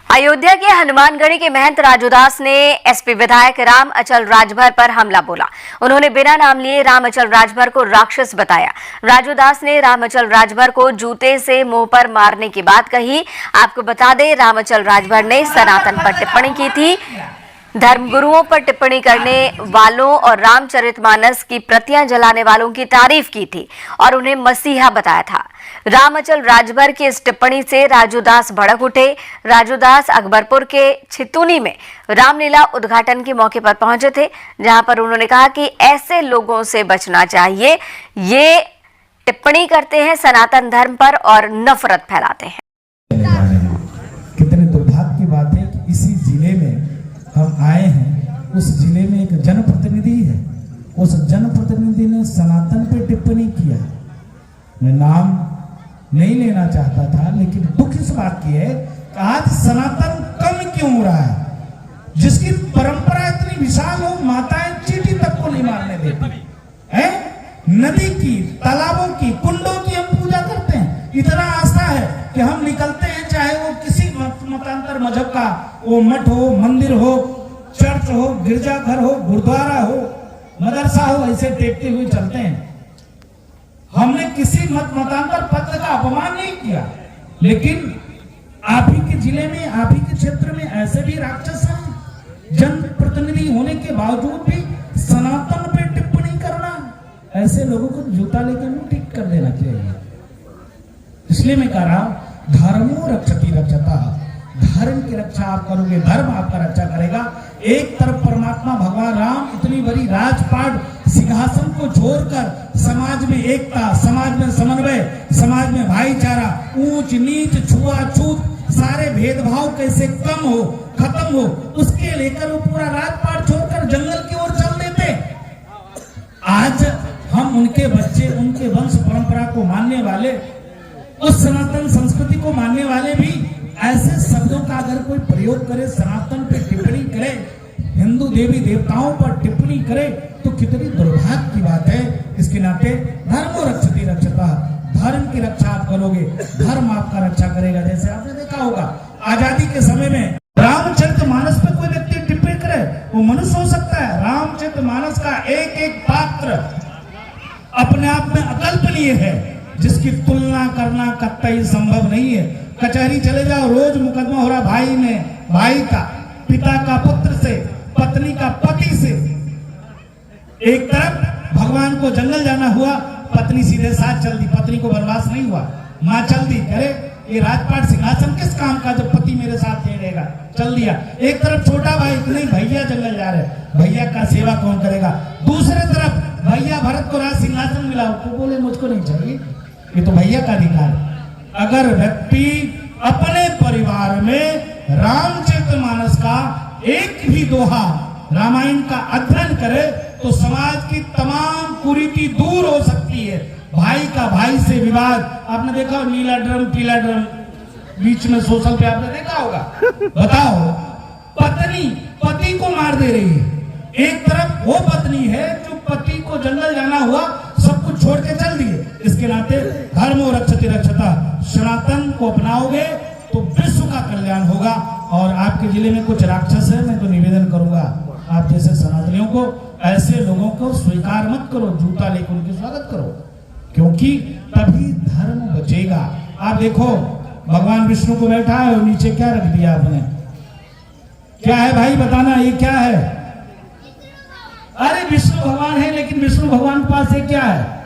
अयोध्या के हनुमानगढ़ी के महंत राजूदास ने एसपी विधायक राम अचल राजभर पर हमला बोला। उन्होंने बिना नाम लिए राम अचल राजभर को राक्षस बताया। राजूदास ने राम अचल राजभर को जूते से मुंह पर मारने की बात कही। आपको बता दें, राम अचल राजभर ने सनातन पर टिप्पणी की थी। धर्मगुरुओं पर टिप्पणी करने वालों और रामचरितमानस की प्रतियां जलाने वालों की तारीफ की थी और उन्हें मसीहा बताया था। राम अचल राजभर की इस टिप्पणी से राजूदास भड़क उठे। राजूदास अकबरपुर के छितुनी में रामलीला उद्घाटन के मौके पर पहुंचे थे, जहां पर उन्होंने कहा कि ऐसे लोगों से बचना चाहिए, ये टिप्पणी करते हैं सनातन धर्म पर और नफरत फैलाते हैं। कितने दुर्भाग्य की बात है कि इसी जिले में हम आए हैं। उस जिले में एक जनप्रतिनिधि है, उस जनप्रतिनिधि ने सनातन पे टिप्पणी किया। मैं नाम नहीं लेना चाहता था, लेकिन दुख इस बात की है कि आज सनातन कम क्यों हो रहा है। जिसकी परंपरा इतनी विशाल हो, माताएं चींटी तक को नहीं मारने देती है। नदी की, तालाबों की, कुंडों की हम पूजा करते हैं। इतना आस्था है कि हम निकलते हैं, चाहे वो किसी मतांतर मजहब का वो मठ हो, मंदिर हो, चर्च हो, गिरजाघर हो, गुरुद्वारा हो, मदरसा हो, ऐसे टेकते हुए चलते हैं। हमने किसी मतांतर पत्र का अपमान नहीं किया, लेकिन आप ही के जिले में, आप ही के क्षेत्र में ऐसे भी राक्षस हैं। जनप्रतिनिधि होने के बावजूद भी सनातन पे टिप्पणी करना, ऐसे लोगों को जूता लेकर मुंह ठीक कर देना चाहिए। इसलिए मैं कह रहा हूं, धर्मो रक्षति रक्षता, धर्म की रक्षा आप करोगे, धर्म आपका रक्षा करेगा। एक तरफ परमात्मा भगवान राम इतनी बड़ी राजपाट सिंहासन को छोड़कर समाज में एकता, समाज में समन्वय, समाज में भाईचारा, ऊंच नीच, छुआछूत, सारे भेदभाव कैसे कम हो, खत्म हो, उसके लेकर वो पूरा राजपाट छोड़कर जंगल की ओर चल देते। आज हम उनके बच्चे, उनके वंश परंपरा को मानने वाले, उस सनातन संस्कृति को मानने वाले भी ऐसे शब्दों का अगर कोई प्रयोग करे, सनातन पे टिप्पणी करे, हिंदू देवी देवताओं पर टिप्पणी करे, तो कितनी दुर्भाग्य की बात है। इसके नाते धर्मो रक्षति रक्षता, धर्म की रक्षा आप करोगे, धर्म आपका रक्षा करेगा। जैसे आपने देखा होगा आजादी के समय में रामचरितमानस पे कोई व्यक्ति टिप्पणी करे, वो मनुष्य हो सकता है। रामचरितमानस का एक एक पात्र अपने आप में अकल्पनीय है, जिसकी तुलना करना कतई संभव नहीं है। कचहरी चले जाओ, रोज मुकदमा हो रहा भाई का, पिता का पुत्र से, पत्नी का पति से। एक तरफ भगवान को जंगल जाना हुआ, पत्नी सीधे साथ चल दी, पत्नी को वनवास नहीं हुआ, मां चल दी। अरे ये राजपाट सिंहासन किस काम का जब पति मेरे साथ रहेगा, चल दिया। एक तरफ छोटा भाई, नहीं भैया जंगल जा रहे, भैया का सेवा कौन करेगा। दूसरे तरफ भैया भरत को राज सिंहासन मिला, तो बोले मुझको नहीं चाहिए, ये तो भैया का अधिकार है। अगर व्यक्ति अपने परिवार में रामचरितमानस का एक भी दोहा, रामायण का अध्ययन करे, तो समाज की तमाम कुरीति दूर हो सकती है। भाई का भाई से विवाद, आपने देखा नीला ड्रम पीला ड्रम बीच में सोशल पे आपने देखा होगा। बताओ, पत्नी पति को मार दे रही है। एक तरफ वो पत्नी है जो पति को जंगल जाना हुआ, सब कुछ छोड़ के चल दिए। इसके नाते धर्मो रक्षति रक्षता, सनातन को अपनाओगे तो विश्व का कल्याण होगा। और आपके जिले में कुछ राक्षस है, मैं तो निवेदन करूंगा आप जैसे सनातनियों को, ऐसे लोगों को स्वीकार मत करो, जूता लेकर उनके स्वागत करो, क्योंकि तभी धर्म बचेगा। आप देखो भगवान विष्णु को बैठा है और नीचे क्या रख दिया आपने, क्या है भाई बताना, ये क्या है। अरे विष्णु भगवान है, लेकिन विष्णु भगवान के पास ये क्या है,